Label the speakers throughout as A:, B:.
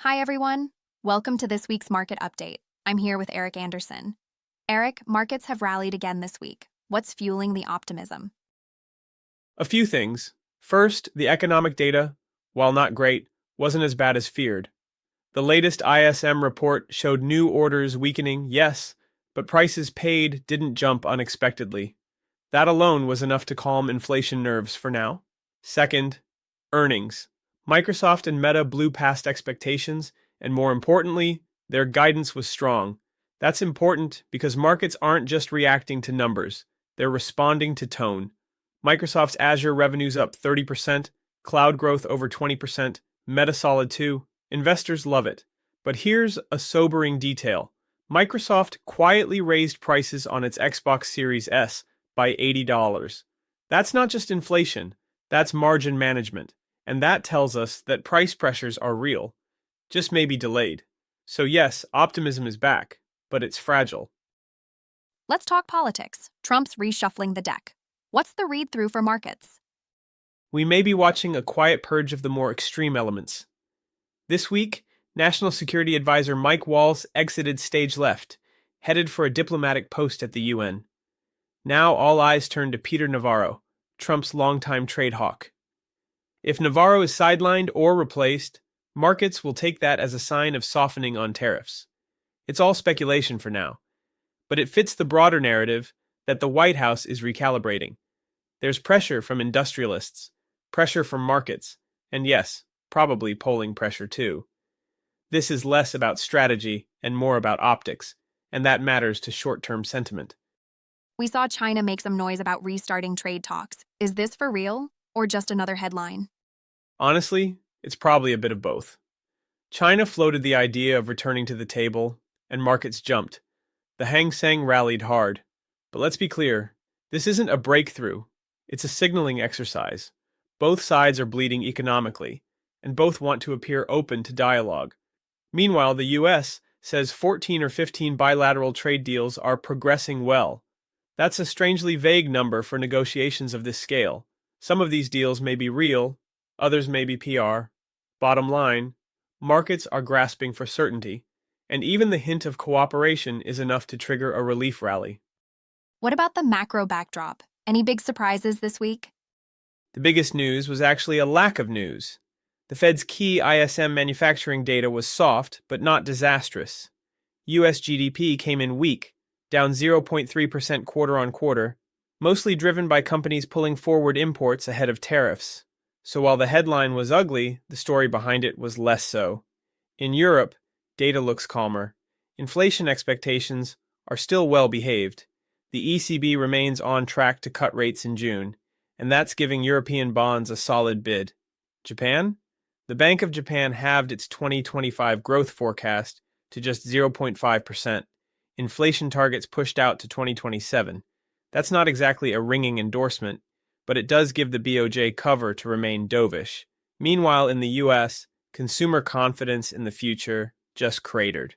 A: Hi, everyone. Welcome to this week's market update. I'm here with Eric Anderson. Eric, markets have rallied again this week. What's fueling the optimism?
B: A few things. First, the economic data, while not great, wasn't as bad as feared. The latest ISM report showed new orders weakening, yes, but prices paid didn't jump unexpectedly. That alone was enough to calm inflation nerves for now. Second, earnings. Microsoft and Meta blew past expectations, and more importantly, their guidance was strong. That's important because markets aren't just reacting to numbers, they're responding to tone. Microsoft's Azure revenues up 30%, cloud growth over 20%, Meta solid too. Investors love it. But here's a sobering detail. Microsoft quietly raised prices on its Xbox Series S by $80. That's not just inflation, that's margin management. And that tells us that price pressures are real, just maybe delayed. So yes, optimism is back, but it's fragile.
A: Let's talk politics. Trump's reshuffling the deck. What's the read-through for markets?
B: We may be watching a quiet purge of the more extreme elements. This week, National Security Advisor Mike Waltz exited stage left, headed for a diplomatic post at the UN. Now all eyes turn to Peter Navarro, Trump's longtime trade hawk. If Navarro is sidelined or replaced, markets will take that as a sign of softening on tariffs. It's all speculation for now, but it fits the broader narrative that the White House is recalibrating. There's pressure from industrialists, pressure from markets, and yes, probably polling pressure too. This is less about strategy and more about optics, and that matters to short-term sentiment.
A: We saw China make some noise about restarting trade talks. Is this for real or just another headline?
B: Honestly, it's probably a bit of both. China floated the idea of returning to the table, and markets jumped. The Hang Seng rallied hard. But let's be clear, this isn't a breakthrough, it's a signaling exercise. Both sides are bleeding economically, and both want to appear open to dialogue. Meanwhile, the US says 14 or 15 bilateral trade deals are progressing well. That's a strangely vague number for negotiations of this scale. Some of these deals may be real, others may be PR. Bottom line, markets are grasping for certainty, and even the hint of cooperation is enough to trigger a relief rally.
A: What about the macro backdrop? Any big surprises this week?
B: The biggest news was actually a lack of news. The Fed's key ISM manufacturing data was soft, but not disastrous. US GDP came in weak, down 0.3% quarter-on-quarter, mostly driven by companies pulling forward imports ahead of tariffs. So while the headline was ugly, the story behind it was less so. In Europe, data looks calmer. Inflation expectations are still well behaved. The ECB remains on track to cut rates in June, and that's giving European bonds a solid bid. Japan? The Bank of Japan halved its 2025 growth forecast to just 0.5%. Inflation targets pushed out to 2027. That's not exactly a ringing endorsement, but it does give the BOJ cover to remain dovish. Meanwhile, in the US, consumer confidence in the future just cratered.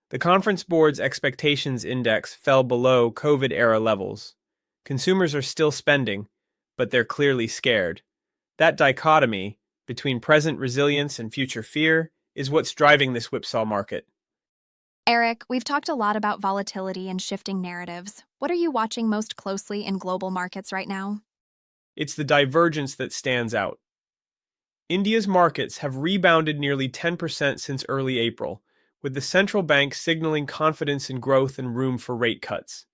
B: The Conference Board's expectations index fell below COVID-era levels. Consumers are still spending, but they're clearly scared. That dichotomy between present resilience and future fear is what's driving this whipsaw market.
A: Eric, we've talked a lot about volatility and shifting narratives. What are you watching most closely in global markets right now?
B: It's the divergence that stands out. India's markets have rebounded nearly 10% since early April, with the central bank signaling confidence in growth and room for rate cuts.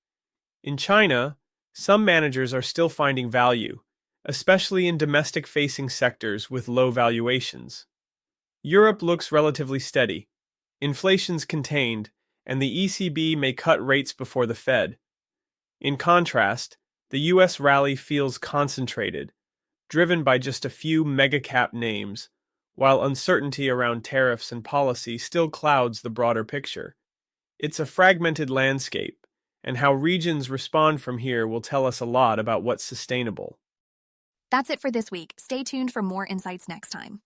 B: In China, some managers are still finding value, especially in domestic-facing sectors with low valuations. Europe looks relatively steady. Inflation's contained, and the ECB may cut rates before the Fed. In contrast, the US rally feels concentrated, driven by just a few mega-cap names, while uncertainty around tariffs and policy still clouds the broader picture. It's a fragmented landscape, and how regions respond from here will tell us a lot about what's sustainable.
A: That's it for this week. Stay tuned for more insights next time.